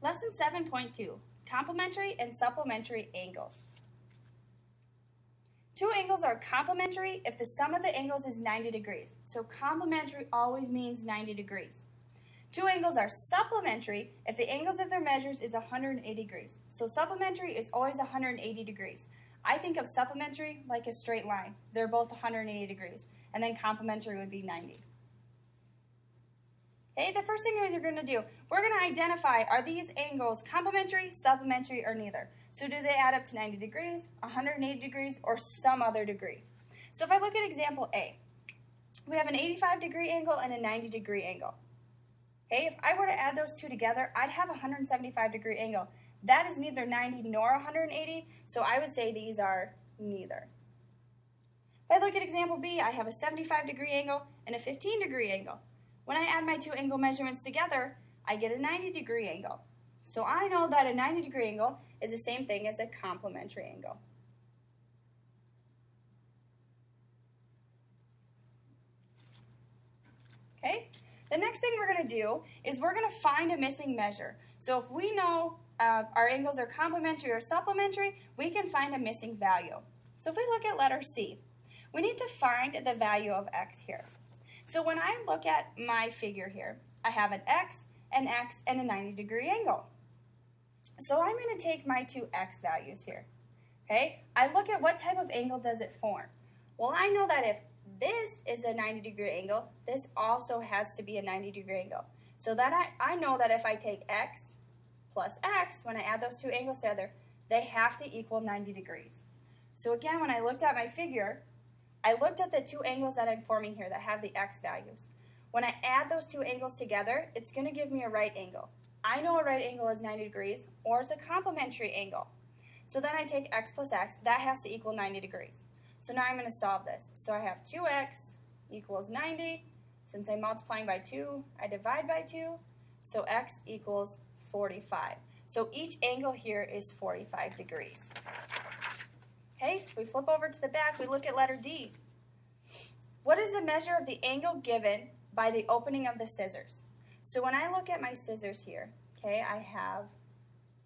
Lesson 7.2, complementary and supplementary angles. Two angles are complementary if the sum of the angles is 90 degrees. So complementary always means 90 degrees. Two angles are supplementary if the angles of their measures is 180 degrees. So supplementary is always 180 degrees. I think of supplementary like a straight line. They're both 180 degrees. And then complementary would be 90. Okay, the first thing is you're going to do, we're going to identify, are these angles complementary, supplementary, or neither? So do they add up to 90 degrees, 180 degrees, or some other degree? So if I look at example A, we have an 85-degree angle and a 90-degree angle. Okay, if I were to add those two together, I'd have a 175-degree angle. That is neither 90 nor 180, so I would say these are neither. If I look at example B, I have a 75-degree angle and a 15-degree angle. When I add my two angle measurements together, I get a 90-degree angle. So I know that a 90-degree angle is the same thing as a complementary angle. Okay? The next thing we're going to do is we're going to find a missing measure. So if we know our angles are complementary or supplementary, we can find a missing value. So if we look at letter C, we need to find the value of x here. So when I look at my figure here, I have an x, and a 90-degree angle. So I'm going to take my two x values here. Okay? I look at what type of angle does it form. Well, I know that if this is a 90-degree angle, this also has to be a 90-degree angle. So that I know that if I take x plus x, when I add those two angles together, they have to equal 90 degrees. So again, when I looked at my figure, I looked at the two angles that I'm forming here that have the x values. When I add those two angles together, it's going to give me a right angle. I know a right angle is 90 degrees, or it's a complementary angle. So then I take x plus x, that has to equal 90 degrees. So now I'm going to solve this. So I have 2x equals 90. Since I'm multiplying by 2, I divide by 2. So x equals 45. So each angle here is 45 degrees. Okay, we flip over to the back, we look at letter D. What is the measure of the angle given by the opening of the scissors? So when I look at my scissors here, okay, I have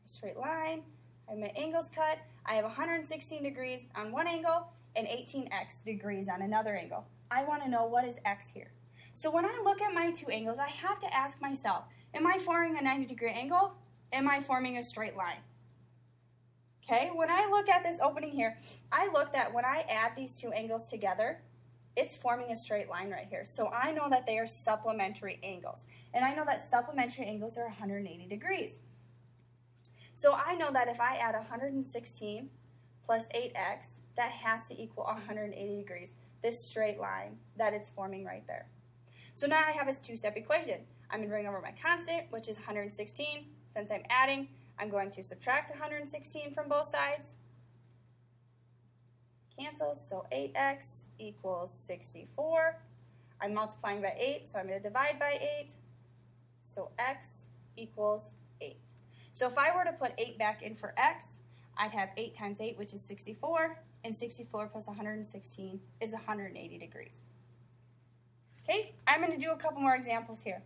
a straight line, I have my angles cut, I have 116 degrees on one angle and 18x degrees on another angle. I want to know what is x here. So when I look at my two angles, I have to ask myself, am I forming a 90-degree angle? Am I forming a straight line? Okay, when I look at this opening here, I look that when I add these two angles together, it's forming a straight line right here. So I know that they are supplementary angles. And I know that supplementary angles are 180 degrees. So I know that if I add 116 plus 8x, that has to equal 180 degrees, this straight line that it's forming right there. So now I have a two-step equation. I'm going to bring over my constant, which is 116. Since I'm adding, I'm going to subtract 116 from both sides. Cancels, so 8x equals 64. I'm multiplying by 8, so I'm going to divide by 8. So x equals 8. So if I were to put 8 back in for x, I'd have 8 times 8, which is 64, and 64 plus 116 is 180 degrees. Okay, I'm going to do a couple more examples here.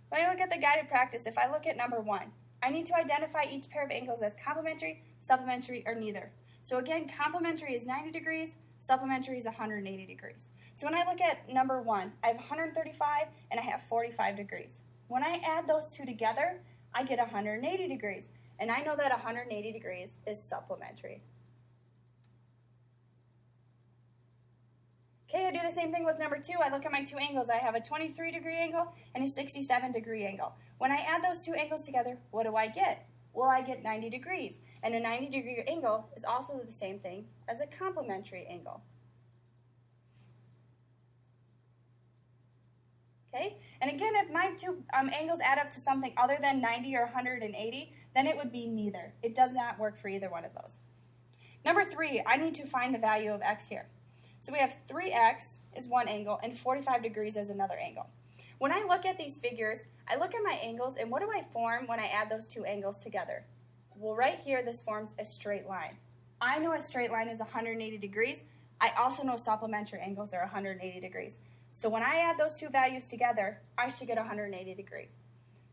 When I look at the guided practice, if I look at number 1, I need to identify each pair of angles as complementary, supplementary, or neither. So again, complementary is 90 degrees, supplementary is 180 degrees. So when I look at number 1, I have 135 and I have 45 degrees. When I add those two together, I get 180 degrees. And I know that 180 degrees is supplementary. Okay, I do the same thing with number 2. I look at my two angles. I have a 23-degree angle and a 67-degree angle. When I add those two angles together, what do I get? Well, I get 90 degrees. And a 90-degree angle is also the same thing as a complementary angle. Okay, and again, if my two angles add up to something other than 90 or 180, then it would be neither. It does not work for either one of those. Number 3, I need to find the value of x here. So we have 3x is one angle and 45 degrees is another angle. When I look at these figures, I look at my angles and what do I form when I add those two angles together? Well, right here, this forms a straight line. I know a straight line is 180 degrees. I also know supplementary angles are 180 degrees. So when I add those two values together, I should get 180 degrees.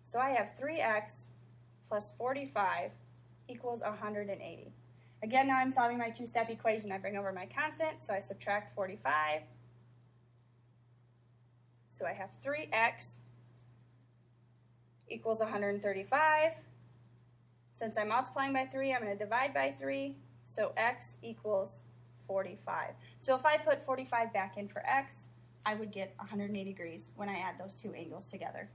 So I have 3x plus 45 equals 180. Again, now I'm solving my two-step equation. I bring over my constant, so I subtract 45. So I have 3x equals 135. Since I'm multiplying by 3, I'm going to divide by 3, so x equals 45. So if I put 45 back in for x, I would get 180 degrees when I add those two angles together.